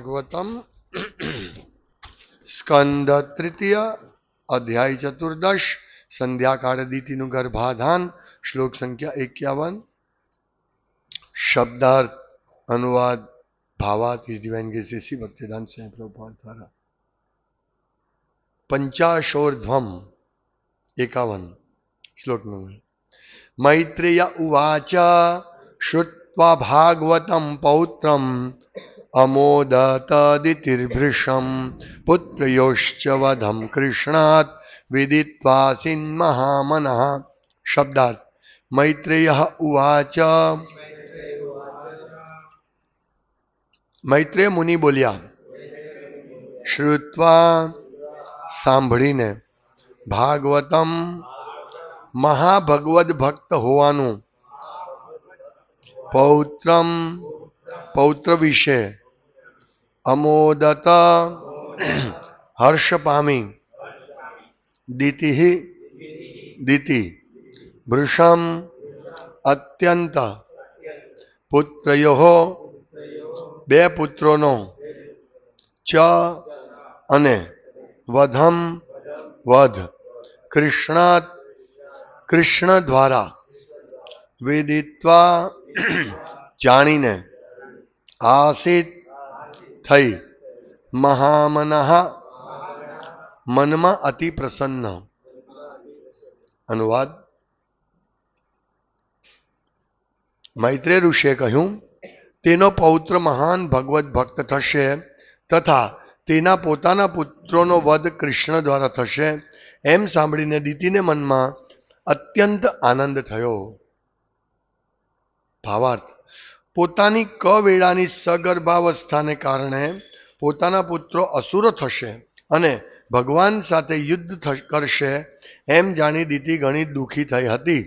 ભાગવતમ સ્કંદ તૃતીય અધ્યાય ચતુર્દશ સંધ્યાકાળ દીતિનું ગર્ભાધાન શ્લોક સંખ્યા 51 શબ્દાર્થ અનુવાદ ભાવાર્થ ઇઝ ડિવાઇન ગ્રેસ શ્રી ભક્તિદાન સ્વામી પ્રભુપાદ દ્વારા પંચાશોર્ધ્વમ 51 શ્લોક નંબર મૈત્રેય ઉવાચ શ્રુત્વા ભાગવતમ પૌત્રમ અમોદતદિતિર્ભૃશમ પુત્રયોશ્ચ વધમ કૃષ્ણાત વિદિત્વાસિન મહામનઃ શબ્દાર્થ મૈત્રેય ઉવાચ મૈત્રેય મુનિ બોલ્યા શ્રુત્વા સાંભળીને ભાગવતમ મહાભગવદ ભક્ત હોવાનું પૌત્ર વિશે અમોદત હર્ષ પામી દિતિ ભૃશમ અત્યંત પુત્રયો બે પુત્રોનો ચ અને વધ કૃષ્ણ દ્વારા વિદિત્વા જાણીને આસિત થઈ મહામનઃ મનમાં અતિ પ્રસન્ન. અનુવાદ મૈત્રેય ઋષિએ કહ્યું, તેનો પૌત્ર મહાન ભગવત ભક્ત થશે તથા તેના પોતાના પુત્રોનો વધ કૃષ્ણ દ્વારા થશે એમ સાંભળીને દિતિને મનમાં અત્યંત આનંદ થયો. ભાવાર્થ પોતાની કવેળાની સગર્ભાવસ્થાને કારણે પોતાના પુત્રો અસુરો થશે અને ભગવાન સાથે યુદ્ધ કરશે એમ જાણી દિતિ ઘણી દુઃખી થઈ હતી.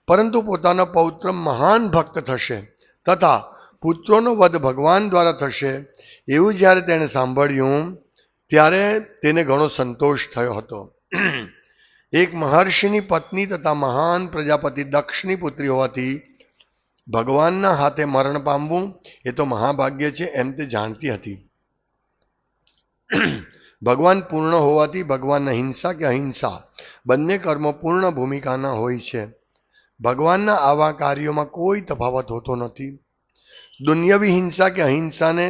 પરંતુ પોતાનો પૌત્ર મહાન ભક્ત થશે તથા પુત્રોનો વધ ભગવાન દ્વારા થશે એવું જ્યારે તેણે સાંભળ્યું ત્યારે તેને ઘણો સંતોષ થયો હતો. એક મહર્ષિની પત્ની તથા મહાન પ્રજાપતિ દક્ષની પુત્રી હોવાથી ભગવાનના હાથે મરણ પામવું એ તો મહાભાગ્ય છે એમ તે જાણતી હતી. ભગવાન પૂર્ણ હોવાથી ભગવાનના હિંસા કે અહિંસા બંને કર્મો પૂર્ણ ભૂમિકાના હોય છે. ભગવાનના આવા કાર્યોમાં કોઈ તફાવત હોતો નથી. દુન્યવી હિંસા કે અહિંસાને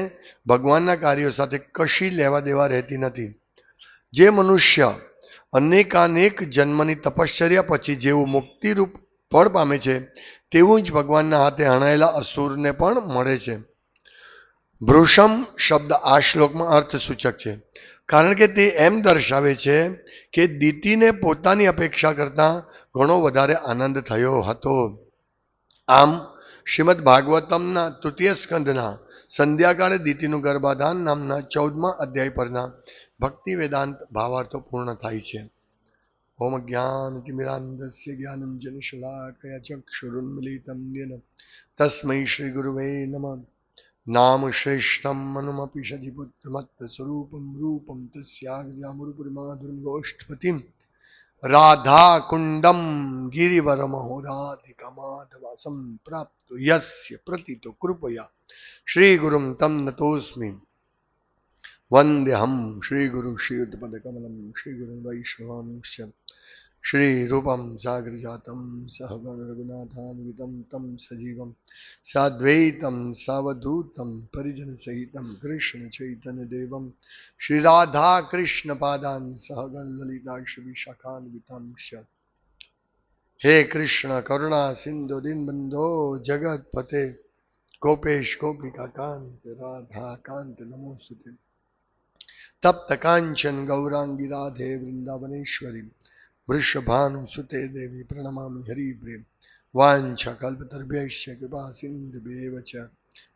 ભગવાનના કાર્યો સાથે કશી લેવા દેવા રહેતી નથી. જે મનુષ્ય અનેકાનેક જન્મની તપશ્ચર્યા પછી જેવું મુક્તિરૂપ ફળ પામે છે તેવું જ ભગવાનના હાથે હણાયેલા અસુરને પણ મળે છે. ભૃશમ શબ્દ આ શ્લોકમાં અર્થ સૂચક છે, કારણ કે તે એમ દર્શાવે છે કે દિતિને પોતાની અપેક્ષા કરતાં ઘણો વધારે આનંદ થયો હતો. આમ શ્રીમદ ભાગવતમના તૃતીય સ્કંદના સંધ્યાકાળે દિતિનું ગર્ભાધાન નામના 14મા અધ્યાય પરના ભક્તિ વેદાંત ભાવાર્થો પૂર્ણ થાય છે. ઓમ જ્ઞાનતિમિરાન્ધસ્ય જ્ઞાનંજનશલાકયા ચક્ષુરુન્મિલિतं येन તસ્મૈ શ્રી ગુરુવે નમઃ. નામ શ્રેષ્ઠમ મનુમપી સધિપુત્રમત્સ્વરૂપમ રૂપમ તસ્યાગ્ર્યામૃપુરીમાધુરીમ ગોષ્ઠપતિમ રાધાકુંડમ ગિરિવરમહો રાધિકામાધવાસમ પ્રાપ્તો યસ્ય પ્રતિતો કૃપયા શ્રીગુરુમ તમ નતોસ્મિ. વંદ્યહમ શ્રીગુરુ શ્રીયુતપદકમલમ શ્રીગુરુમ વૈષ્ણવાંશ્ચ શ્રીરૂપમ સાગરજાતમ સહગણ રઘુનાથાન્વિતમ તમ સજીવમ સાદ્વૈતમ સાવધૂતમ પરિજન સહિતમ કૃષ્ણ ચૈતન્ય દેવમ શ્રી રાધા કૃષ્ણ પાદાન સહગણ લલિતા શ્રી વિશાખાન્વિતાંશ્ચ. હે કૃષ્ણ કરુણા સિંધુ દીનબંધો જગતપતે ગોપેશ ગોપિકા કાંત રાધા કાંત નમોસ્તુતે. તપ્ત કાંચન ગૌરાંગી રાધે વૃંદાવનેશ્વરી વૃષભાનુસુતે દેવી પ્રણમામિ હરિપ્રેમ. વાંછા કલ્પતરુભ્યશ્ચ કૃપા સિંધુભ્યેવ ચ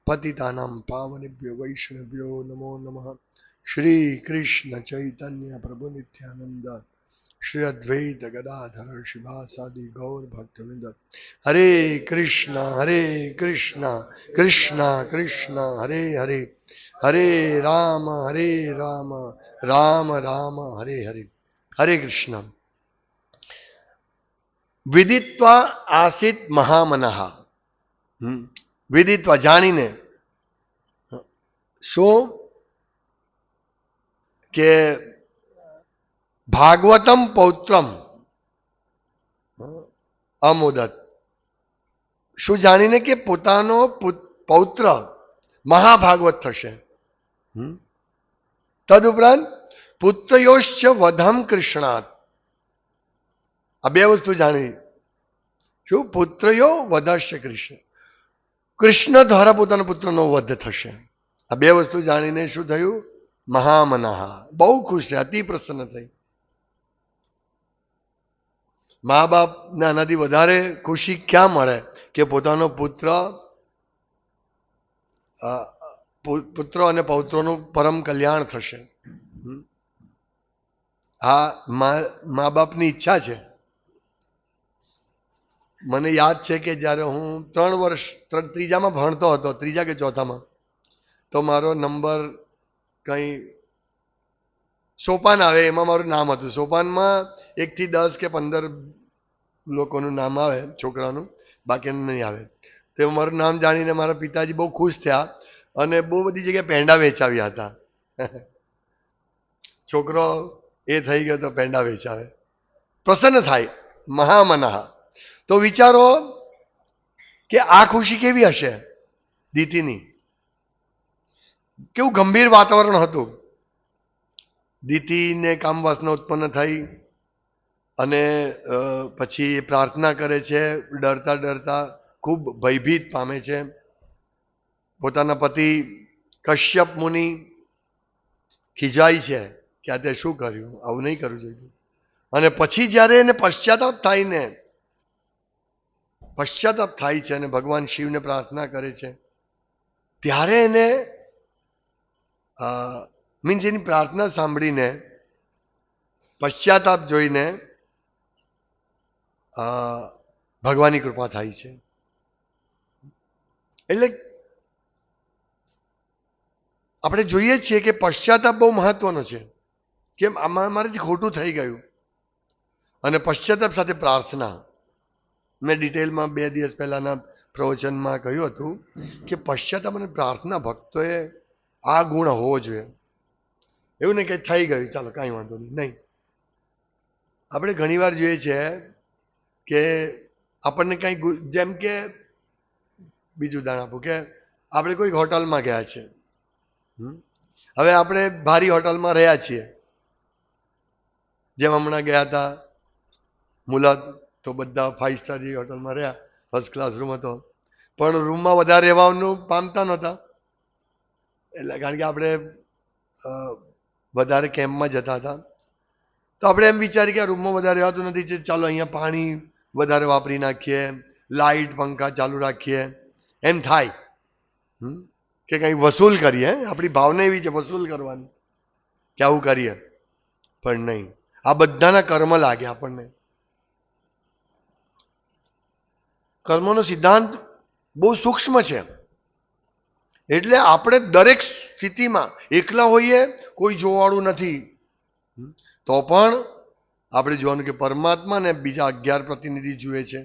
પતિતાનાં પાવનેભ્યો વૈષ્ણવ્યો નમો નમઃ. શ્રી કૃષ્ણ ચૈતન્ય પ્રભુ નિત્યાનંદ શ્રી અદ્વૈત ગદાધર શિવાસાદિ ગૌર ભક્તવૃંદ. હરે કૃષ્ણ કૃષ્ણ કૃષ્ણ હરે હરે હરે રામ રામ રામ હરે હરે. હરે કૃષ્ણ. વિદિત્વા આસિત મહામનઃ. વિદિત્વા જાણીને. શું? કે ભાગવતમ પૌત્રમ અમોદત, શું જાણીને કે પોતાનો પૌત્ર મહાભાગવત થશે. તદુપરાંત પુત્રયોશ્ચ વધમ કૃષ્ણાત, આ બે વસ્તુ જાણી. શું? પુત્રયો વધશે કૃષ્ણ, કૃષ્ણ દ્વારા પોતાના પુત્રનો વધ થશે. આ બે વસ્તુ જાણીને શું થયું? મહામનાહા, બહુ ખુશ થયા, અતિ પ્રસન્ન થઈ. મા બાપને આનાથી વધારે ખુશી ક્યાં મળે કે પોતાનો પુત્ર અને પૌત્રોનું પરમ કલ્યાણ થશે. આ મા બાપની ઈચ્છા છે. મને યાદ છે કે જ્યારે હું 3 વર્ષ ત્રીજામાં ભણતો હતો, ત્રીજા કે ચોથામાં, તો મારો નંબર કંઈ સોપાન આવે એમાં મારું નામ હતું. સોપાનમાં 1 થી 10 કે 15 લોકોનું નામ આવે છોકરાનું, બાકીનું નહીં આવે. તો મારું નામ જાણીને મારા પિતાજી બહુ ખુશ થયા અને બહુ બધી જગ્યાએ પેંડા વેચાવ્યા હતા. છોકરો એ થઈ ગયો તો પેંડા વેચાવે, પ્રસન્ન થાય, મહામનાહ. તો વિચારો કે આ ખુશી કેવી હશે દીતીની. કેવું ગંભીર વાતાવરણ હતું. દીતીને કામ વાસના ઉત્પન્ન થઈ અને પછી પ્રાર્થના કરે છે, ડરતા ડરતા ખૂબ ભયભીત પામે છે. પોતાના પતિ કશ્યપ મુનિ ખીજાય છે કે આ તે શું કર્યું, આવું નહીં કરવું જોઈએ. અને પછી જ્યારે એને પશ્ચાતાપ થાય છે અને ભગવાન શિવને પ્રાર્થના કરે છે, ત્યારે એને મીન્સ એની પ્રાર્થના સાંભળીને, પશ્ચાતાપ જોઈને ભગવાનની કૃપા થાય છે. એટલે આપણે જોઈએ છીએ કે પશ્ચાતાપ બહુ મહત્વનો છે. કેમ? મારાથી ખોટું થઈ ગયું. અને પશ્ચાતાપ સાથે પ્રાર્થના. મેં ડિટેલમાં 2 દિવસ પહેલાના પ્રવચનમાં કહ્યું હતું કે પશ્ચાતાપ અને પ્રાર્થના ભક્તોએ આ ગુણ હોવો જોઈએ. એવું નહીં કે થઈ ગયું ચાલો કાંઈ વાંધો નહીં. આપણે ઘણીવાર જોઈએ છે કે આપણને કંઈ, જેમ કે બીજું ઉદાહરણ આપું કે આપણે કોઈ હોટલમાં ગયા છે. હવે આપણે ભારી હોટલમાં રહ્યા છીએ, જેમ હમણાં ગયા હતા મુલાદ, તો બધા 5 સ્ટાર જેવી હોટલમાં રહ્યા, ફર્સ્ટ ક્લાસ રૂમ હતો, પણ રૂમમાં વધારે રહેવાનું પામતા નહોતા. એટલે કારણ કે આપણે વધારે કેમ્પમાં જતા હતા, તો આપણે એમ વિચારીએ કે આ રૂમમાં વધારે રહેવાતું નથી, ચાલો અહીંયા પાણી વધારે વાપરી નાખીએ, લાઇટ પંખા ચાલુ રાખીએ, એમ થાય કે કંઈ વસૂલ કરીએ. આપણી ભાવના એવી છે વસૂલ કરવાની કે આવું કરીએ, પણ નહીં. આ બધાના કર્મ લાગે આપણને. કર્મનો સિદ્ધાંત બહુ સૂક્ષ્મ છે. એટલે આપણે દરેક સ્થિતિમાં એકલા હોઈએ, કોઈ જોવાળું નથી, તો પણ આપણે જોવાનું કે પરમાત્મા ને બીજા 11 પ્રતિનિધિ જુએ છે.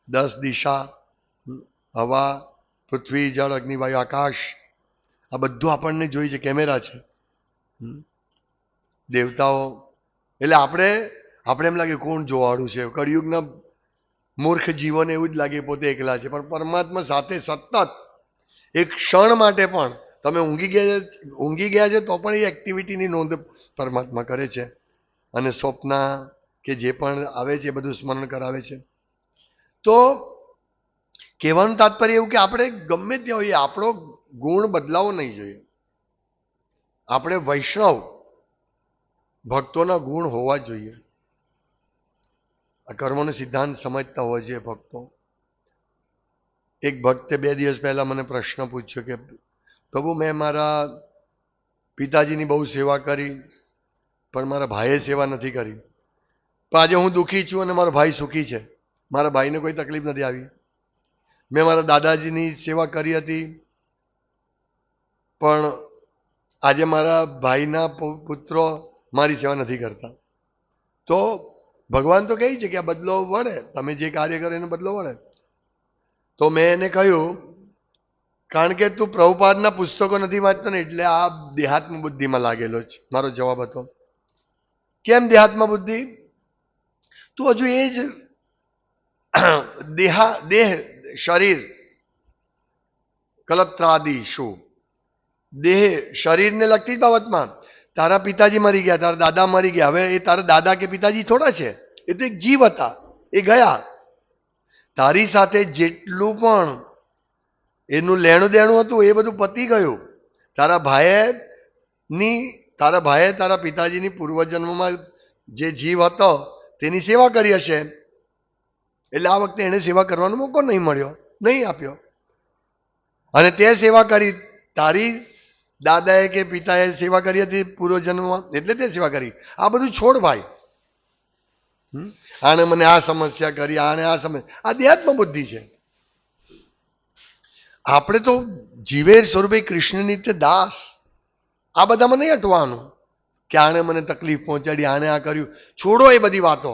10 દિશા, હવા, પૃથ્વી, જળ, અગ્નિ, વાયુ, આકાશ, આ બધું આપણને જોઈ છે, કેમેરા છે, દેવતાઓ. એટલે આપણે એમ લાગે કોણ જોવાળું છે. કળિયુગના મૂર્ખ જીવોને એવું જ લાગે પોતે એકલા છે, પણ પરમાત્મા સાથે સતત એક ક્ષણ માટે પણ તમે ઊંઘી ગયા છે તો પણ એ એક્ટિવિટીની નોંધ પરમાત્મા કરે છે. અને સ્વપ્ન કે જે પણ આવે છે એ બધું સ્મરણ કરાવે છે. તો કહેવાનું તાત્પર્ય એવું કે આપણે ગમે ત્યાં હોઈએ, આપણો ગુણ બદલાવો નહીં જોઈએ. આપણે વૈષ્ણવ ભક્તોના ગુણ હોવા જોઈએ. આ કર્મનો સિદ્ધાંત સમજતા હોવા જોઈએ ભક્તો. એક ભક્તે 2 દિવસ પહેલા મને પ્રશ્ન પૂછ્યો કે પ્રભુ, મેં મારા પિતાજીની બહુ સેવા કરી, પણ મારા ભાઈએ સેવા નથી કરી. પણ આજે હું દુઃખી છું અને મારો ભાઈ સુખી છે, મારા ભાઈને કોઈ તકલીફ નથી આવી. મેં મારા દાદાજીની સેવા કરી હતી, પણ આજે મારા ભાઈના પુત્રો મારી સેવા નથી કરતા. તો ભગવાન તો કહે છે કે આ બદલો વળે, તમે જે કાર્ય કરો એનો બદલો વળે. તો મેં એને કહ્યું કારણ કે તું પ્રભુપાદના પુસ્તકો નથી વાંચતો ને એટલે આ દેહાત્મ બુદ્ધિમાં લાગેલો છે. મારો જવાબ હતો. કેમ દેહાત્મ બુદ્ધિ? તું હજુ એ જ દેહ શરીર કલ્પત્રાદિ શું દેહ શરીરને લગતી જ બાબતમાં તારા પિતાજી મરી ગયા, તારા દાદા મરી ગયા, હવે એ તારા દાદા કે પિતાજી થોડા છે, એ તો એક જીવ હતા, એ ગયા. તારી સાથે જેટલું પણ એનું લેણું દેણું હતું એ બધું પતી ગયું. તારા ભાઈએ તારા પિતાજીની પૂર્વજન્મમાં જે જીવ હતો તેની સેવા કરી હશે, એટલે આ વખતે એને સેવા કરવાનો મોકો નહીં મળ્યો, નહીં આપ્યો. અને તે સેવા કરી, તારી દાદાએ કે પિતાએ સેવા કરી હતી પૂર્વજન્મમાં, એટલે તે સેવા કરી. આ બધું છોડ ભાઈ. આને મને આ સમસ્યા કરી, આને આ સમસ્યા, આ દેહાત્મ બુદ્ધિ છે. આપણે તો જીવેર સ્વરૂપે કૃષ્ણની તે દાસ. આ બધામાં નહીં અટવાનું કે આને મને તકલીફ પહોંચાડી, આને આ કર્યું. છોડો એ બધી વાતો,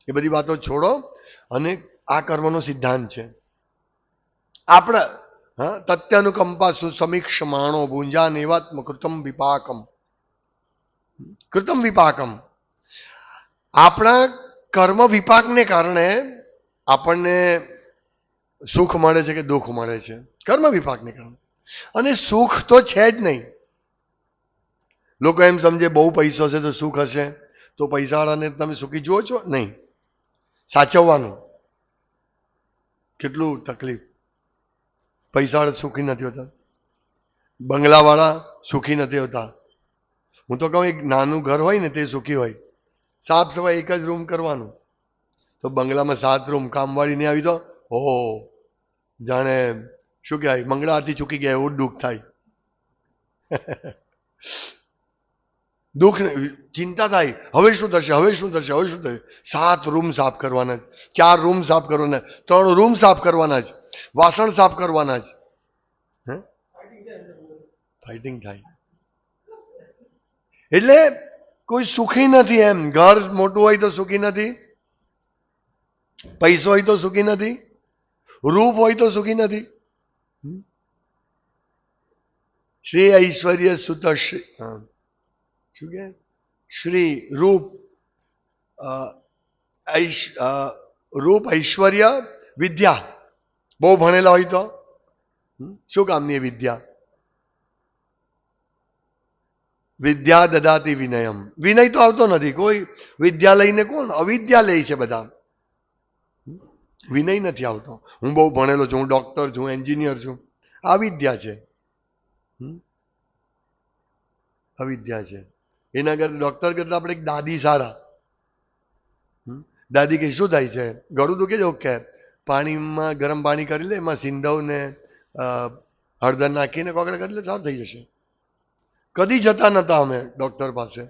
એ બધી વાતો છોડો. અને આ કર્મનો સિદ્ધાંત છે. આપણે તત્યાનુકંપા સુસમીક્ષ માણો ભુંજા નેવાત્મ કૃતમ વિપાકમ. કૃતમ વિપાકમ. આપણા કર્મ વિપાકને કારણે આપણને સુખ મળે છે કે દુઃખ મળે છે, કર્મ વિપાકને કારણે. અને સુખ તો છે જ નહીં. લોકો એમ સમજે બહુ પૈસો છે તો સુખ હશે, તો પૈસાવાળાને તમે સુખી જુઓ છો? નહીં. સાચવવાનું કેટલું તકલીફ. પૈસાવાળા સુખી નથી હોતા, બંગલાવાળા સુખી નથી હોતા. હું તો કહું એક નાનું ઘર હોય ને તે સુખી હોય. સાફ સફાઈ એક જ રૂમ કરવાનું, તો બંગલામાં 7 રૂમ, કામવાળી નહીં આવી તો ઓહો જાણે શું કહેવાય મંગળાથી ચૂકી ગયા એવું દુઃખ થાય. દુઃખ ચિંતા થાય, હવે શું થશે, હવે શું થશે, હવે શું થશે. 7 રૂમ સાફ કરવાના, 4 રૂમ સાફ કરવાના, 3 રૂમ સાફ કરવાના જ, વાસણ સાફ કરવાના જ. ફાઇટિંગ થાય. એટલે કોઈ સુખી નથી એમ. ઘર મોટું હોય તો સુખી નથી, પૈસો હોય તો સુખી નથી, રૂપ હોય તો સુખી નથી. શ્રી ઐશ્વર્ય સુત શું કે શ્રી રૂપ રૂપ ઐશ્વર્ય વિદ્યા. બહુ ભણેલા હોય તો શું કામની વિદ્યા? વિદ્યા દદાતી વિનયમ. વિનય તો આવતો નથી. કોઈ વિદ્યા લઈને કોણ અવિદ્યા લે છે બધા. વિનય નથી આવતો. હું બહુ ભણેલો છું, હું ડોક્ટર છું, એન્જિનિયર છું, આ વિદ્યા છે, અવિદ્યા છે. એના કરતા ડોક્ટર કરતા આપણે એક દાદી સારા. દાદી કે શું થાય છે, ગળું દુખે છે, ઓકે પાણીમાં ગરમ પાણી કરી લે, એમાં સિંધવ ને હળદર નાખીને કોકડા કરી લે, સારું થઈ જશે. કદી જતા નતા અમે ડોક્ટર પાસે,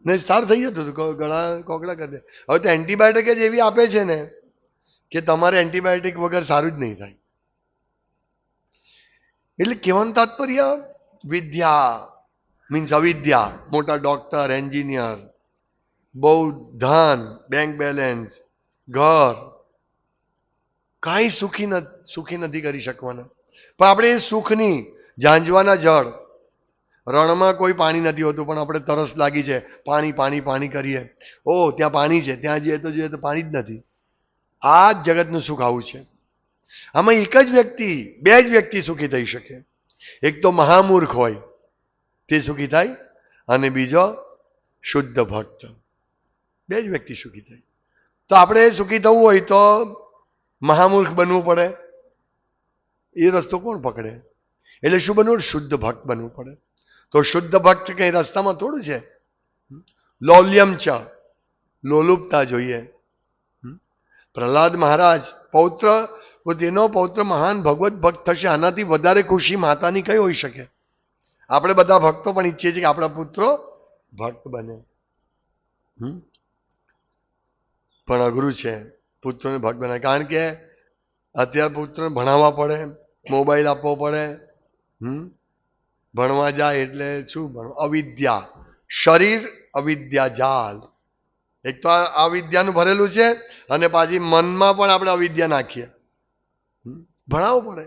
ને સારું થઈ જતું હતું. ગળા કોકડા કરી દે. હવે તો એન્ટીબાયોટિક જ એવી આપે છે ને કે તમારે એન્ટીબાયોટિક વગર સારું જ નહીં થાય. એટલે કહેવાનું તાત્પર્ય વિદ્યા મીન્સ અવિદ્યા. મોટા ડોક્ટર, એન્જિનિયર, બહુ ધન, બેંક બેલેન્સ, ઘર, કાંઈ સુખી નથી કરી શકવાના. પણ આપણે એ સુખની ઝાંઝવાના જળ, રણમાં કોઈ પાણી નથી હોતું પણ આપણે તરસ લાગી છે, પાણી પાણી પાણી કરીએ. ઓ ત્યાં પાણી છે, ત્યાં જઈએ તો પાણી જ નથી. આ જ જગતનું સુખ આવું છે. આમાં એક જ વ્યક્તિ, 2 જ વ્યક્તિ સુખી થઈ શકે. એક તો મહામૂર્ખ હોય તે સુખી થાય, અને બીજો શુદ્ધ ભક્ત. 2 જ વ્યક્તિ સુખી થાય. તો આપણે સુખી થવું હોય તો મહામૂર્ખ બનવું પડે. એ રસ્તો કોણ પકડે? એટલે શું બનવું? શુદ્ધ ભક્ત બનવું પડે. તો શુદ્ધ ભક્ત કઈ રસ્તામાં થોડું છે. લૌલ્યમ ચ, લોલુપતા જોઈએ. પ્રહલાદ મહારાજ તેનો પૌત્ર મહાન ભગવત ભક્ત થશે, આનાથી વધારે ખુશી માતાની કઈ હોઈ શકે? આપણે બધા ભક્તો પણ ઈચ્છીએ છીએ કે આપણા પુત્રો ભક્ત બને. પણ અઘરું છે પુત્રોને ભક્ત બનાવે. કારણ કે અત્યારે પુત્રોને ભણાવવા પડે, મોબાઈલ આપવો પડે. ભણવા જાય એટલે શું ભણવું? અવિદ્યા. શરીર અવિદ્યા જાલ. એક તો આ વિદ્યાનું ભરેલું છે, અને પાછી મનમાં પણ આપણે અવિદ્યા નાખીએ. ભણાવવું પડે.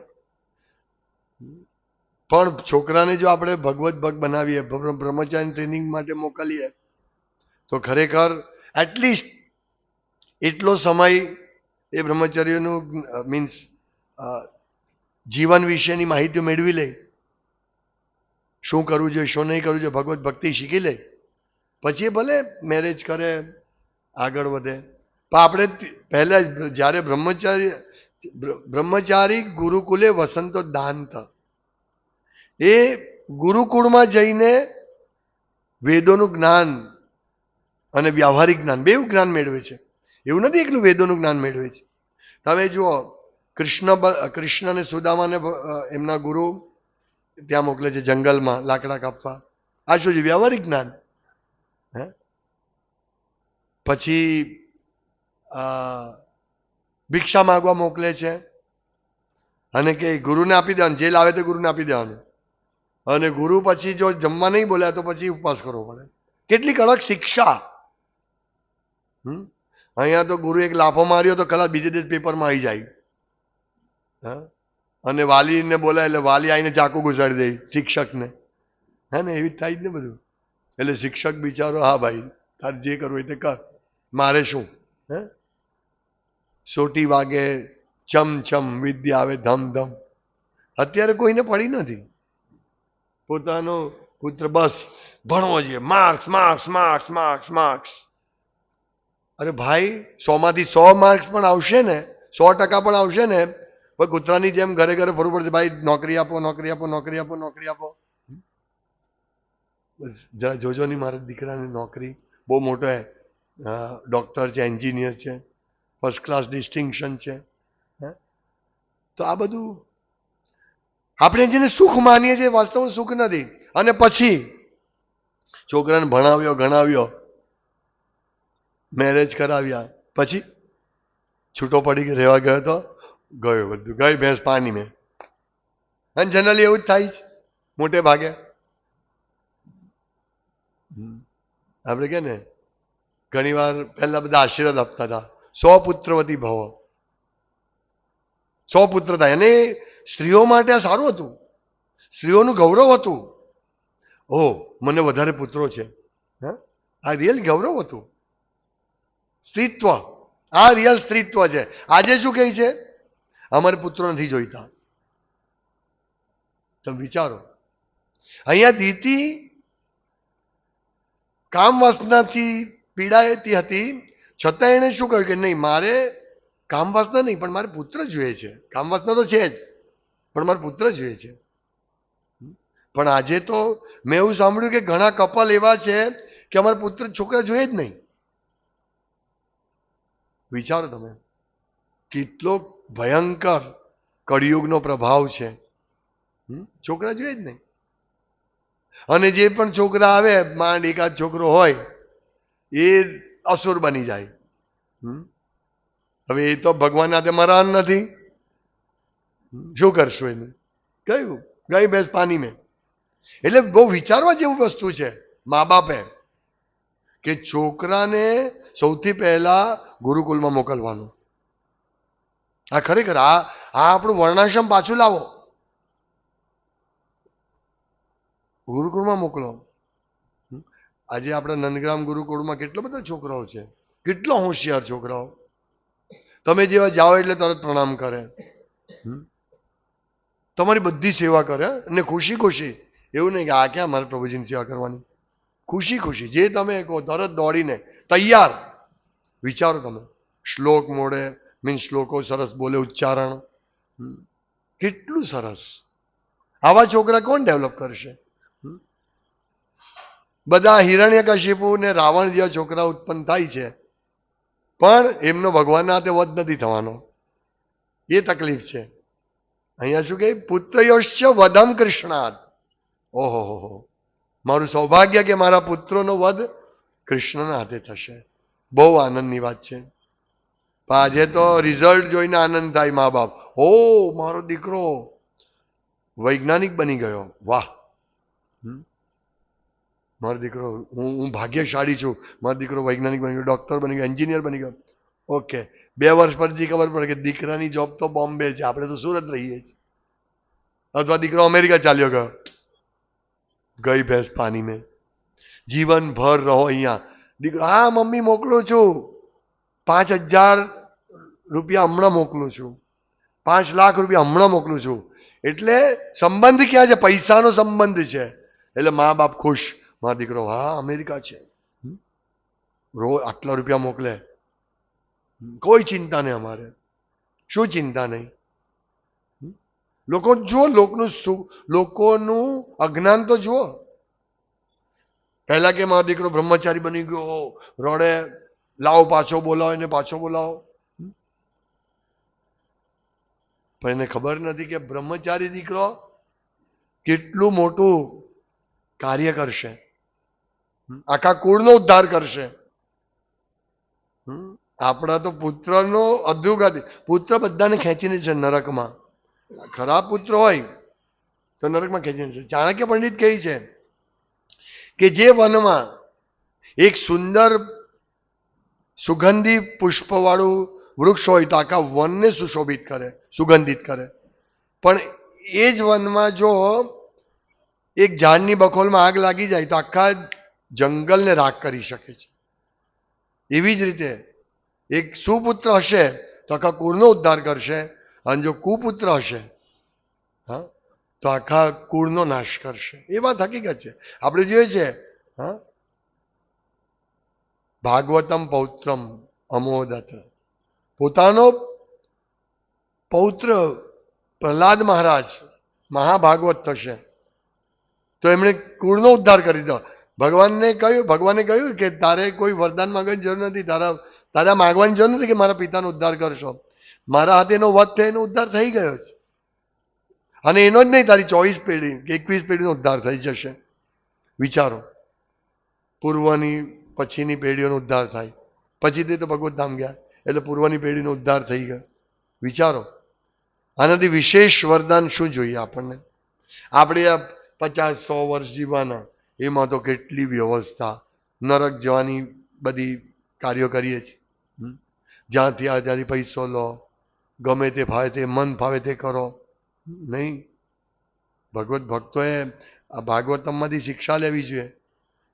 પણ છોકરાને જો આપણે ભગવત ભગ બનાવીએ, બ્રહ્મચારી ટ્રેનિંગ માટે મોકલીએ, તો ખરેખર એટલીસ્ટ એટલો સમય એ બ્રહ્મચર્યનું મીન્સ જીવન વિશેની માહિતી મેળવી લે, શું કરવું જોઈએ, શું નહીં કરવું જોઈએ, ભગવત ભક્તિ શીખી લે, પછી ભલે મેરેજ કરે, આગળ વધે. પણ આપણે પહેલા જ્યારે બ્રહ્મચારી ગુરુકુલે વસંતો દાંત, એ ગુરુકુળમાં જઈને વેદોનું જ્ઞાન અને વ્યવહારિક જ્ઞાન બેઉ જ્ઞાન મેળવે છે. એવું નથી એકલું વેદોનું જ્ઞાન મેળવે છે. તમે જુઓ, કૃષ્ણ અને સુદામાને એમના ગુરુ ત્યાં મોકલે છે જંગલમાં લાકડા કાપવા. આ શું છે? વ્યવહારિક જ્ઞાન. હે પછી ભિક્ષા માગવા મોકલે છે અને કે ગુરુને આપી દેવાનું, જે લાવે તે ગુરુને આપી દેવાનું. અને ગુરુ પછી જો જમવા નહીં બોલ્યા તો પછી ઉપવાસ કરવો પડે. કેટલી કડક શિક્ષા. અહીંયા તો ગુરુ એક લાફો માર્યો તો કલાક બીજે દિવસ પેપરમાં આવી જાય. અને વાલીને બોલાય એટલે વાલી આવીને ચાકુ ઘુસાડી દે શિક્ષકને. હે ને, એવી જ થાય જ ને બધું. એટલે શિક્ષક બિચારો, હા ભાઈ તારે જે કરવું હોય તે કર, મારે શું. હે સોટી વાગે ચમ ચમ, વિદ્યા આવે ધમ ધમ. અત્યારે કોઈને પડી નથી. પોતાનો પુત્ર બસ ભણવો જોઈએ, marks marks marks marks marks. અરે ભાઈ, 100 માંથી 100 માર્ક્સ પણ આવશે ને, 100% પણ આવશે ને, પણ કૂતરાની જેમ ઘરે ઘરે ફરવું પડશે, ભાઈ નોકરી આપો, નોકરી આપો, નોકરી આપો, નોકરી આપો. બસ જરા જોજો ની મારા દીકરાની નોકરી. બહુ મોટો હે, ડોક્ટર છે, એન્જિનિયર છે, ફર્સ્ટ ક્લાસ ડિસ્ટિંક્શન છે. તો આ બધું આપણે જેને સુખ માનીએ છીએ, વાસ્તવમાં સુખ નથી. અને પછી છોકરાને ભણાવ્યો, ગણાવ્યો, મેરેજ કરાવ્યા, પછી છૂટો પડી રહેવા ગયો તો ગયો બધું, ગઈ ભેંસ પાણી મેં. અને જનરલી એવું જ થાય છે મોટે ભાગે. આપણે કે ને ઘણી વાર પહેલા બધા આશીર્વાદ આપતા હતા, 100 પુત્રવતી ભવ, 100 પુત્ર થાય. અને સ્ત્રીઓ માટે આ સારું હતું, સ્ત્રીઓનું ગૌરવ હતું. ઓહ, મને વધારે પુત્રો છે. આ રિયલ ગૌરવ હતું, સ્ત્રીત્વ. આ રિયલ સ્ત્રીત્વ છે. આજે શું કહે છે? અમારે પુત્રો નથી જોઈતા. તમે વિચારો, અહીંયા દીતિ કામ વાસનાથી પીડાતી હતી, છતાં એને શું કહ્યું કે નહીં, મારે કામ વાસના નહીં, પણ મારે પુત્ર જોઈએ છે. કામ વાસના તો છે જ, પણ મારે પુત્ર જોઈએ છે. પણ આજે તો મેં એવું સાંભળ્યું કે ઘણા કપલ એવા છે કે અમારે પુત્ર છોકરા જોઈએ જ નહીં. વિચારો તમે, કેટલો ભયંકર કળિયુગનો પ્રભાવ છે. છોકરા જોઈએ જ નહીં. અને જે પણ છોકરા આવે, માંડ એકાદ છોકરો હોય, એ અસુર બની જાય. હવે એ તો ભગવાન હાથે મરાન નથી, શું કરશું એનું? કયું ગઈ ભેંસ પાણી મેં. એટલે બહુ વિચારવા જેવું વસ્તુ છે મા બાપે, કે છોકરાને સૌથી પહેલા ગુરુકુલમાં મોકલવાનું. આ ખરેખર આ આપણું વર્ણાશ્રમ પાછું લાવો, ગુરુકુળમાં મોકલો. આજે આપણા નંદગ્રામ ગુરુકુળમાં કેટલો બધા છોકરાઓ છે, કેટલો હોશિયાર છોકરાઓ. તમે જેવા જાઓ એટલે તરત પ્રણામ કરે, તમારી બધી સેવા કરે, અને ખુશી ખુશી. એવું નહીં કે આ ક્યાં મારે પ્રભુજીની સેવા કરવાની. ખુશી ખુશી જે તમે કહો તરત દોડીને તૈયાર. વિચારો તમે, શ્લોક મોડે, મીન્સ શ્લોકો સરસ બોલે, ઉચ્ચારણ કેટલું સરસ. આવા છોકરા કોણ ડેવલપ કરશે? બધા હિરણ્યકશિપુ ને રાવણ જેવા છોકરા ઉત્પન્ન થાય છે, પણ એમનો ભગવાનના હાથે વધ નથી થવાનો. એ તકલીફ છે. અહીંયા શું કહે? પુત્રયોશ્ય વધમ કૃષ્ણાદ. ઓહો હો, મારું સૌભાગ્ય કે મારા પુત્રોનો વધ કૃષ્ણના હાથે થશે. બહુ આનંદની વાત છે. પણ આજે તો રિઝલ્ટ જોઈને આનંદ થાય મા બાપ. ઓ, મારો દીકરો વૈજ્ઞાનિક બની ગયો, વાહ, મારો દીકરો, હું ભાગ્યશાળી છું, મારો દીકરો વૈજ્ઞાનિક બની ગયો, ડોક્ટર બની ગયો, એન્જિનિયર બની ગયો. ઓકે, 2 વર્ષ પછી ખબર પડે કે દીકરાની જોબ તો બોમ્બે છે, આપણે તો સુરત રહીએ છીએ, અથવા દીકરો અમેરિકા ચાલ્યો ગયો, ગઈ ભેંસ પાણી મેં. જીવનભર રહો અહીંયા. દીકરો હા મમ્મી મોકલું છું, 5,000 રૂપિયા હમણાં મોકલું છું, 5 લાખ રૂપિયા હમણાં મોકલું છું. એટલે સંબંધ ક્યાં છે? પૈસાનો સંબંધ છે. એટલે મા બાપ ખુશ, મારો દીકરો હા અમેરિકા છે, રોજ આટલા રૂપિયા મોકલે, કોઈ ચિંતા નહીં અમારે. શું ચિંતા નહીં? લોકો જુઓ, લોકોનું અજ્ઞાન તો જુઓ. પહેલા કે મારો દીકરો બ્રહ્મચારી બની ગયો, રોડે લાવો પાછો બોલાવો, એને પાછો બોલાવો. પણ એને ખબર નથી કે બ્રહ્મચારી દીકરો કેટલું મોટું કાર્ય કરશે, આખા કુળનો ઉદ્ધાર કરશે. આપણા તો પુત્રનો અધોગતિ. પુત્ર બધાને ખેંચીને છે નરકમાં. ખરાબ પુત્ર હોય તો નરકમાં ખેંચીને છે. ચાણક્ય પંડિત કહે છે કે જે વનમાં એક સુંદર સુગંધી પુષ્પવાળું વૃક્ષ હોય તો આખા વનને સુશોભિત કરે, સુગંધિત કરે. પણ એ જ વનમાં જો એક ઝાડની બખોલમાં આગ લાગી જાય તો આખા જંગલને રાખ કરી શકે છે. એવી જ રીતે એક સુપુત્ર હશે તો આખા કુળનો ઉદ્ધાર કરશે, અને જો કુપુત્ર હશે હા તો આખા કુળનો નાશ કરશે. એ વાત હકીકત છે. આપણે જોઈએ છે હા, ભાગવતમ પૌત્રમ અમોદત. પોતાનો પૌત્ર પ્રહલાદ મહારાજ મહાભાગવત થશે તો એમણે કુળનો ઉદ્ધાર કરી દીધો. ભગવાને કહ્યું કે તારે કોઈ વરદાન માંગવાની જરૂર નથી, તારે માંગવાની જરૂર નથી કે મારા પિતાનો ઉદ્ધાર કરશો. મારા હાથે એનો વધ થયો, એનો ઉદ્ધાર થઈ ગયો છે. અને એનો જ નહીં, તારી 24 પેઢી કે 21 પેઢીનો ઉદ્ધાર થઈ જશે. વિચારો, પૂર્વની પછીની પેઢીઓનો ઉદ્ધાર થાય. પછીથી તો ભગવત ધામ ગયા એટલે પૂર્વની પેઢીનો ઉદ્ધાર થઈ ગયો. વિચારો, આનાથી વિશેષ વરદાન શું જોઈએ આપણને? આપણે આ 50-100 વર્ષ જીવવાના, એમાં તો કેટલી વ્યવસ્થા, નરક જવાની બધી કાર્યો કરીએ છીએ. જ્યાંથી આ ત્યાંથી પૈસો લો, ગમે તે ફાવે તે મન ફાવે તે કરો. નહીં, ભગવત ભક્તોએ આ ભાગવતમમાંથી શિક્ષા લેવી જોઈએ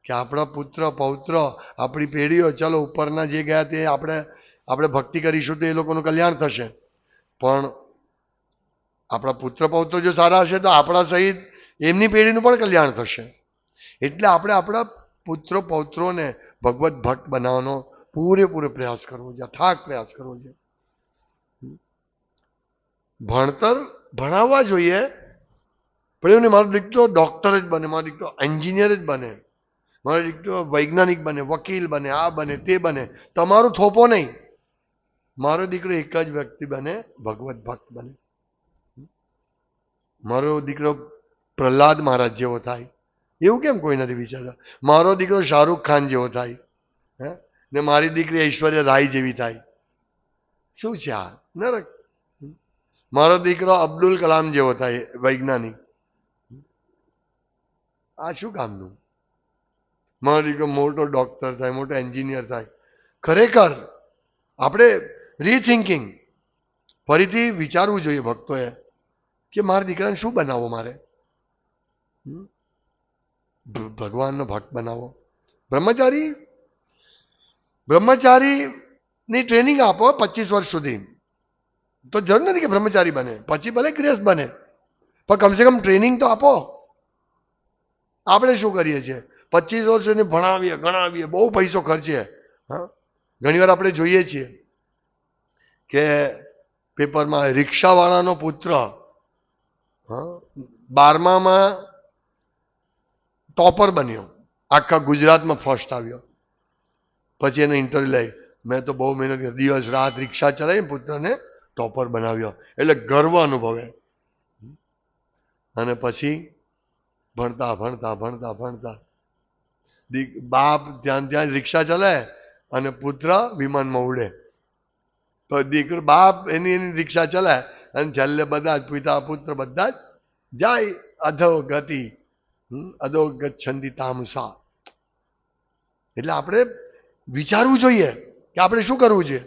કે આપણા પુત્ર પૌત્ર આપણી પેઢીઓ, ચલો ઉપરના જે ગયા તે આપણે ભક્તિ કરીશું તો એ લોકોનું કલ્યાણ થશે. પણ આપણા પુત્ર પૌત્ર જો સારા હશે તો આપણા સહિત એમની પેઢીનું પણ કલ્યાણ થશે. એટલે આપણે આપણા પુત્ર પૌત્રોને ભગવત ભક્ત બનાવવાનો પૂરેપૂરો પ્રયાસ કરવો જોઈએ, અથાગ પ્રયાસ કરવો જોઈએ. ભણતર ભણાવવા જોઈએ, પણ એવું નહીં મારો દીકરો ડોક્ટર જ બને, મારો દીકરો એન્જિનિયર જ બને, મારો દીકરો વૈજ્ઞાનિક બને, વકીલ બને, આ બને તે બને. તમારું થોપો નહીં, મારો દીકરો એક જ વ્યક્તિ બને, ભગવત ભક્ત બને. મારો દીકરો પ્રહલાદ મહારાજ જેવો થાય, એવું કેમ કોઈ નથી વિચારતા? મારો દીકરો શાહરૂખ ખાન જેવો થાય, હે, ને મારી દીકરી ઐશ્વર્યા રાય જેવી થાય. શું છે આ? નરક. મારો દીકરો અબ્દુલ કલામ જેવો થાય, વૈજ્ઞાનિક. આ શું કામનું? મારો દીકરો મોટો ડોક્ટર થાય, મોટો એન્જિનિયર થાય. ખરેખર આપણે રીથિંકિંગ, ફરીથી વિચારવું જોઈએ ભક્તોએ કે મારા દીકરાને શું બનાવો, મારે ભગવાનનો ભક્ત બનાવો. બ્રહ્મચારીની ટ્રેનિંગ આપો 25 વર્ષ સુધી, તો જરૂર નથી કે બ્રહ્મચારી બને, પછી ભલે ગૃહસ્થ બને, પણ કમસે કમ ટ્રેનિંગ તો આપો. આપણે શું કરીએ છીએ? 25 વર્ષ એને ભણાવીએ, ગણાવીએ, બહુ પૈસો ખર્ચીએ. હા, ઘણી વાર આપણે જોઈએ છીએ કે પેપરમાં રિક્ષાવાળાનો પુત્ર 12માં ટોપર બન્યો, આખા ગુજરાતમાં ફર્સ્ટ આવ્યો. પછી એને ઇન્ટરવ્યુ લઈ, મેં તો બહુ મહેનત કરી, દિવસ રાત રિક્ષા ચલાવી પુત્રને ટોપર બનાવ્યો, એટલે ગર્વ અનુભવે. અને પછી ભણતા ભણતા ભણતા ભણતા બાપ ત્યાં રિક્ષા ચલાવે અને પુત્ર વિમાનમાં ઉડે. તો દીકરો બાપ એની રિક્ષા ચલાવે અને છેલ્લે બધા જ પિતા પુત્ર બધા જ જાય અધોગતિ, અધોગચ્છન્તિ તામસા. એટલે આપણે વિચારવું જોઈએ કે આપણે શું કરવું જોઈએ.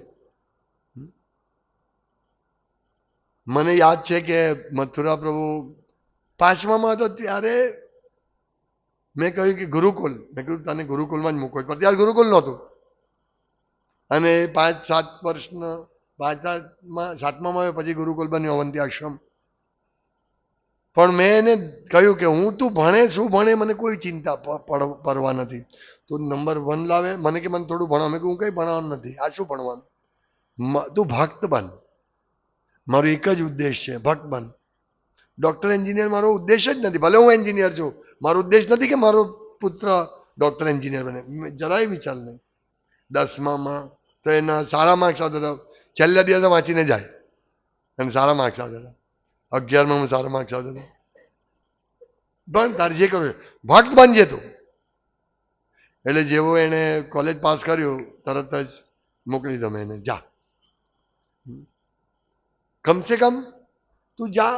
મને યાદ છે કે મથુરા પ્રભુ 5મામાં હતો ત્યારે મેં કહ્યું કે ગુરુકુલ, મેં કહ્યું તને ગુરુકુલમાં જ મૂકો, પણ ત્યારે ગુરુકુલ નહોતું. અને 5-7 વર્ષનો 7મામાં પછી ગુરુકુલ બન્યો અવંતી આશ્રમ. પણ મેં એને કહ્યું કે હું તું ભણે શું ભણે મને કોઈ ચિંતા પરવા નથી, તું નંબર 1 લાવે. મને કે મને થોડું ભણાવ. મેં કહ્યું હું કંઈ ભણાવવાનું નથી, આ શું ભણવાનું, તું ભક્ત બન. મારો એક જ ઉદ્દેશ છે, ભક્ત બન. ડોક્ટર એન્જિનિયર મારો ઉદ્દેશ જ નથી. ભલે હું એન્જિનિયર છું, મારો ઉદ્દેશ નથી કે મારો પુત્ર ડોક્ટર એન્જિનિયર બને, જરાય વિચાર નહીં. 10મામાં તો એના સારા માર્ક્સ આવતા હતા, છેલ્લા દિવસે વાંચીને જાય અને સારા માર્ક્સ આવતા હતા. 11માં સારા માર્ક્સ આવતા હતા. પણ તારે જે કરવું ભક્ત બનજે તું. એટલે જેવો એને કોલેજ પાસ કર્યું તરત જ મોકલી દો એને, જા, કમસે કમ તું જા,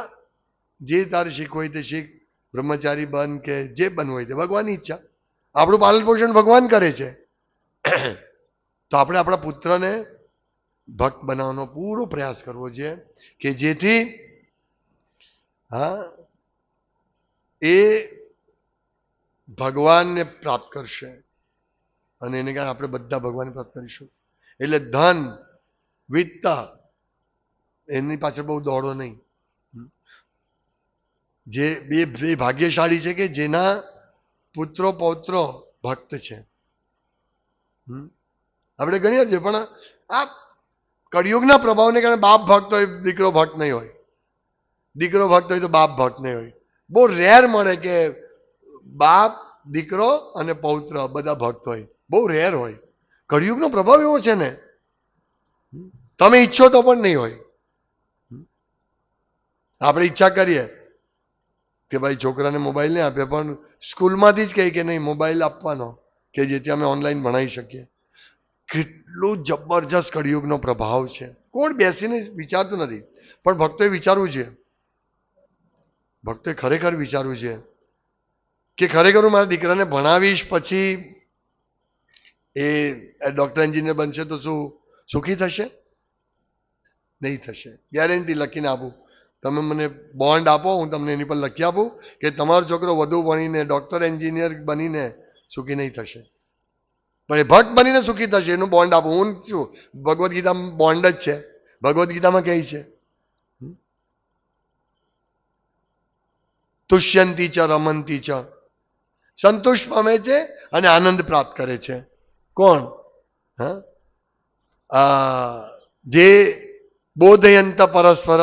જે તારે શીખવું હોય તે શીખ, બ્રહ્મચારી બન કે જે બનવું હોય તે ભગવાનની ઈચ્છા. આપણું પાલન પોષણ ભગવાન કરે છે. તો આપણે આપણા પુત્રને ભક્ત બનાવવાનો પૂરો પ્રયાસ કરવો જોઈએ કે જેથી એ ભગવાનને પ્રાપ્ત કરશે અને એને કારણે આપણે બધા ભગવાનને પ્રાપ્ત કરીશું. એટલે ધન વિત્ત એની પાછળ બહુ દોડો નહીં. જે બે ભાગ્યશાળી છે કે જેના પુત્રો પૌત્રો ભક્ત છે. આપણે ગણીએ છીએ, પણ આ કળિયુગના પ્રભાવને કારણે બાપ ભક્ત હોય દીકરો ભક્ત નહીં હોય, દીકરો ભક્ત હોય તો બાપ ભક્ત નહીં હોય. બહુ રેર મળે કે બાપ દીકરો અને પૌત્ર બધા ભક્ત હોય, બહુ રેર હોય. કળિયુગનો પ્રભાવ એવો છે ને, તમે ઈચ્છો તો પણ નહીં હોય. આપણે ઈચ્છા કરીએ કે ભાઈ છોકરાને મોબાઈલ નહીં આપે, પણ સ્કૂલમાંથી જ કહે કે નહીં મોબાઈલ આપવાનો કે જેથી અમે ઓનલાઈન ભણાવી શકીએ. કેટલું જબરજસ્ત કળિયુગનો પ્રભાવ છે. કોણ બેસીને વિચારતું નથી, પણ ભક્તોએ વિચારવું છે. ભક્તોએ ખરેખર વિચારવું છે કે ખરેખર હું મારા દીકરાને ભણાવીશ પછી એ ડોક્ટર એન્જિનિયર બનશે તો શું સુખી થશે? નહીં થશે. ગેરંટી લખીને આપું. તમે મને બોન્ડ આપો, હું તમને એની પર લખી આપું કે તમારો છોકરો વધુ ભણીને ડોક્ટર એન્જિનિયર બનીને સુખી નહીં થશે, પણ એ ભક્ત બનીને સુખી થશે, એનું બોન્ડ આપું. હું શું, ભગવદ્ ગીતામાં બોન્ડ જ છે. ભગવદ્ ગીતામાં કહે છે તુષ્યંતી ચ રમંતી ચ, સંતુષ્ટ પામે છે અને આનંદ પ્રાપ્ત કરે છે. કોણ? જે બોધયંત પરસ્પર,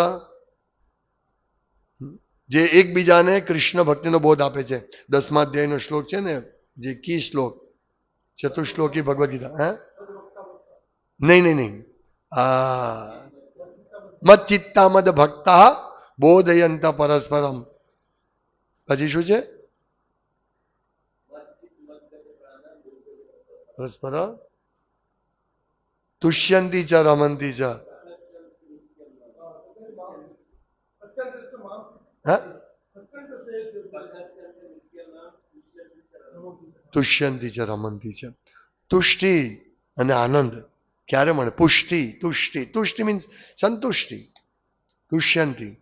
જે એકબીજાને કૃષ્ણ ભક્તિનો બોધ આપે છે. 10મા અધ્યાયનો શ્લોક છે ને, જે કી શ્લોક, ચતુશ્લોકી ભગવદ્ ગીતા. નહીં, મત ચિત્તા મદ ભક્તા બોધયંત પરસ્પરમ. પછી શું છે? પરસ્પર તુષ્યંતી ચ રમંતી ચ. તુષ્યંતી ચ રમંતી છે. તુષ્ટિ અને આનંદ ક્યારે મળે? પુષ્ટિ, તુષ્ટિ. તુષ્ટિ મીન્સ સંતુષ્ટિ. તુષ્યંતી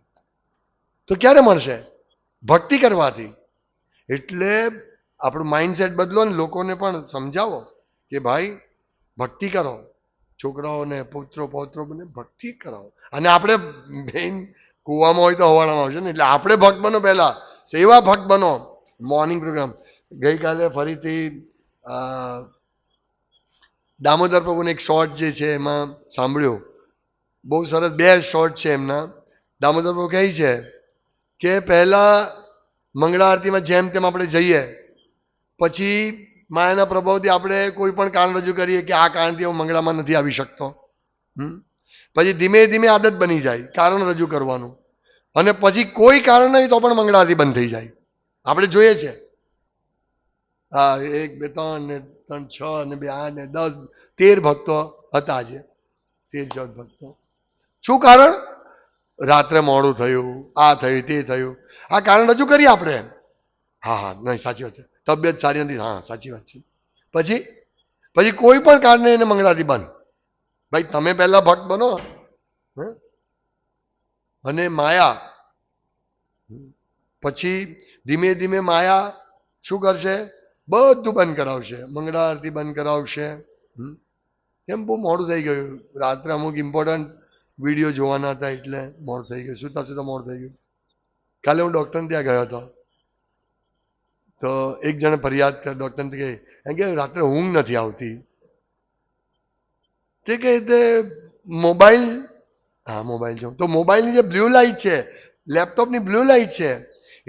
તો ક્યારે મળશે? ભક્તિ કરવાથી. એટલે આપણું માઇન્ડસેટ બદલો ને લોકોને પણ સમજાવો કે ભાઈ ભક્તિ કરો, છોકરાઓને પુત્રો પૌત્રો બને ભક્તિ કરાવો. અને આપણે મેઇન કુવામાં હોય તો હવાડામાં આવશે ને, એટલે આપણે ભક્ત બનો. પહેલા સેવા ભક્ત બનો. મોર્નિંગ પ્રોગ્રામ ગઈકાલે ફરીથી દામોદર પ્રભુને એક શોર્ટ જે છે એમાં સાંભળ્યું, બહુ સરસ. 2 શોર્ટ છે એમના. દામોદર પ્રભુ કહે છે કે પહેલા મંગળા આરતીમાં જેમ તેમ આપણે જઈએ, પછી માયાના પ્રભાવથી આપણે કોઈ પણ કારણ રજૂ કરીએ કે આ કારણથી હું મંગળામાં નથી આવી શકતો. પછી ધીમે ધીમે આદત બની જાય કારણ રજૂ કરવાનું, અને પછી કોઈ કારણ નહીં તો પણ મંગળા આરતી બંધ થઈ જાય. આપણે જોઈએ છે. 1, 2, 3 ને 3, 6 ને 2, 8 ને 10, 13 ભક્તો હતા આજે. 13-14 ભક્તો. શું કારણ? રાત્રે મોડું થયું, આ થયું, તે થયું. આ કારણ રજૂ કરીએ આપણે. હા, નહીં, સાચી વાત છે. તબિયત સારી નથી, હા સાચી વાત છે. પછી કોઈ પણ કારણે એને મંગળાથી બંધ. ભાઈ તમે પહેલા ભક્ત બનો. અને માયા, પછી ધીમે ધીમે માયા શું કરશે? બધું બંધ કરાવશે. મંગળા આરતી બંધ કરાવશે. કેમ બહુ મોડું થઈ ગયું? રાત્રે અમુક ઇમ્પોર્ટન્ટ વિડીયો જોવાના હતા એટલે મોડું થઈ ગયું. સુતા સુતા મોડું થઈ ગયું. કાલે હું ડૉક્ટર ત્યાં ગયો હતો તો એક જણે ફરિયાદ કરી ડૉક્ટરને કહે એમ કે રાત્રે ઊંઘ નથી આવતી. તે કહે તે મોબાઈલ, હા મોબાઈલ જો તો મોબાઈલની જે બ્લુ લાઇટ છે, લેપટોપની બ્લુ લાઇટ છે,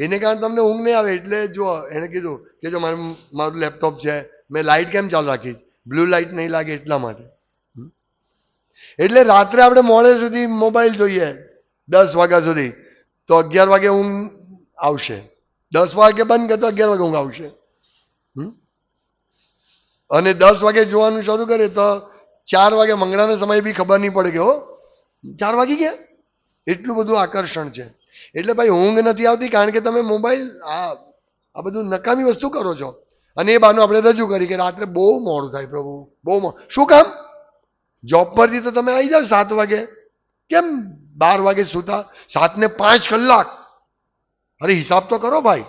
એને કારણે તમને ઊંઘ નહીં આવે. એટલે જો એણે કીધું કે જો મારું લેપટોપ છે, મેં લાઇટ કેમ ચાલુ રાખી? બ્લુ લાઇટ નહીં લાગે એટલા માટે. એટલે રાત્રે આપણે મોડે સુધી મોબાઈલ જોઈએ 10 વાગ્યા સુધી, તો 11 વાગે ઊંઘ આવશે. 10 વાગે બંધ કરતો 11 વાગે ઊંઘ આવશે. અને 10 વાગે જોવાનું શરૂ કરે તો 4 વાગે મંગળાનો સમય બી ખબર નહીં પડે કે હો 4 વાગી ગયા. એટલું બધું આકર્ષણ છે. એટલે ભાઈ ઊંઘ નથી આવતી કારણ કે તમે મોબાઈલ આ બધું નકામી વસ્તુ કરો છો. અને એ બાનું આપણે રજૂ કરી કે રાત્રે બહુ મોડું થાય પ્રભુ, બહુ મોડું. શું કામ? જોબ પરથી તો તમે આવી જાઓ 7 વાગે, કેમ 12 વાગે સુતા? 7 ને 5 કલાક. અરે હિસાબ તો કરો ભાઈ,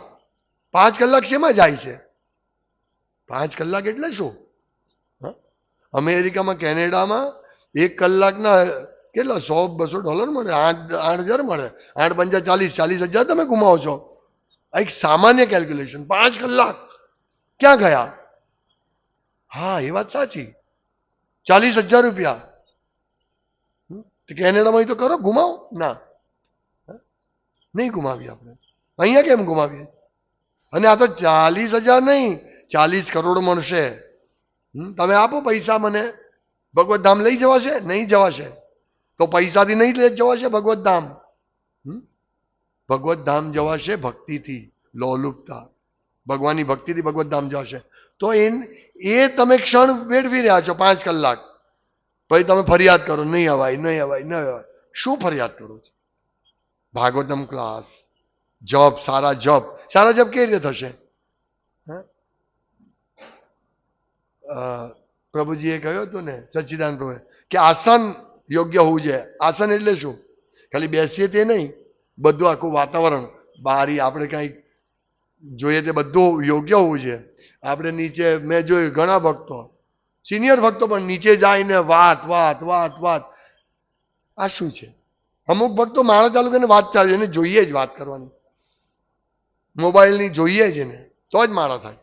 5 કલાક શેમાં જાય છે? 5 કલાક એટલે શું? અમેરિકામાં, કેનેડામાં 1 કલાકના કેટલા $100-200 મળે, 8,000 મળે. 8 પંચા 40,000 તમે ગુમાવો છો. આ એક સામાન્ય કેલ્ક્યુલેશન. 5 કલાક ક્યાં ગયા? હા એ વાત સાચી, 40,000 રૂપિયા. કેનેડામાં તો કરો, ગુમાવો ના, નહીં ગુમાવીએ આપણે. અહીંયા કેમ ગુમાવીએ? અને આ તો 40,000 નહીં, 40 કરોડ મળશે. તમે આપો પૈસા મને, ભગવત ધામ લઈ જવાશે? નહીં જવાશે. તો પૈસાથી નહીં લઈ જવાશે ભગવત ધામ. ભગવત ધામ જવાશે ભક્તિથી, લોલુપતા, ભગવાનની ભક્તિથી ભગવત ધામ જવાશે. તો એ તમે ક્ષણ વેડવી રહ્યા છો 5 કલાક. પછી તમે ફરિયાદ કરો નહીં અવાય, નહીં અવાય, નહીં અવાય. શું ફરિયાદ કરો છો? ભાગવતમ ક્લાસ, જપ, સારા જપ કેવી રીતે થશે? પ્રભુજીએ કહ્યું હતું ને, સચ્ચિદાનંદ પ્રભુએ, કે આસન યોગ્ય હોવું જોઈએ. આસન એટલે શું? ખાલી બેસીએ તે નહીં, બધું આખું વાતાવરણ, બારી, આપણે કંઈક જોઈએ તે બધું યોગ્ય હોવું જોઈએ. આપણે નીચે, મેં જોયું ઘણા ભક્તો, સિનિયર ભક્તો પણ નીચે જાયને વાત. આ શું છે? અમુક ભક્તો માળા ચાલુ કરીને વાત ચાલે, એને જોઈએ જ વાત કરવાની, મોબાઈલની જોઈએ જ એને, તો જ માળા થાય.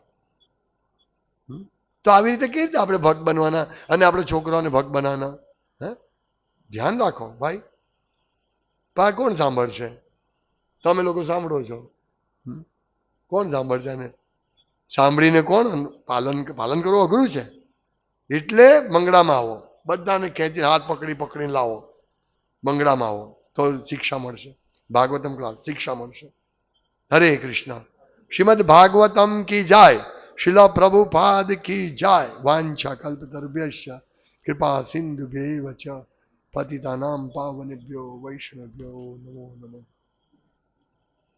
તો આવી રીતે કેવી રીતે આપણે ભક્ત બનવાના અને આપણે છોકરાઓને ભક્ત બનાવવાના? ધ્યાન રાખો ભાઈ. પા કોણ સાંભળશે? તમે લોકો સાંભળો છો, કોણ સાંભળશે? અને સાંભળીને કોણ પાલન કરવું અઘરું છે. એટલે મંગળામાં આવો, બધાને ખેંચી હાથ પકડીને લાવો. મંગળામાં આવો તો શિક્ષા મળશે. ભાગવતમ ક્લાસ શિક્ષા મળશે. હરે કૃષ્ણ. શ્રીમદ ભાગવતમ કી જાય. શિલા પ્રભુપાદ કી જાય. વાંછા કલ્પતરુભ્યશ્ચ કૃપા સિંધુભ્યૈવ ચ પતિતાનાં પાવનેભ્યો વૈષ્ણવ્યો નમો નમઃ.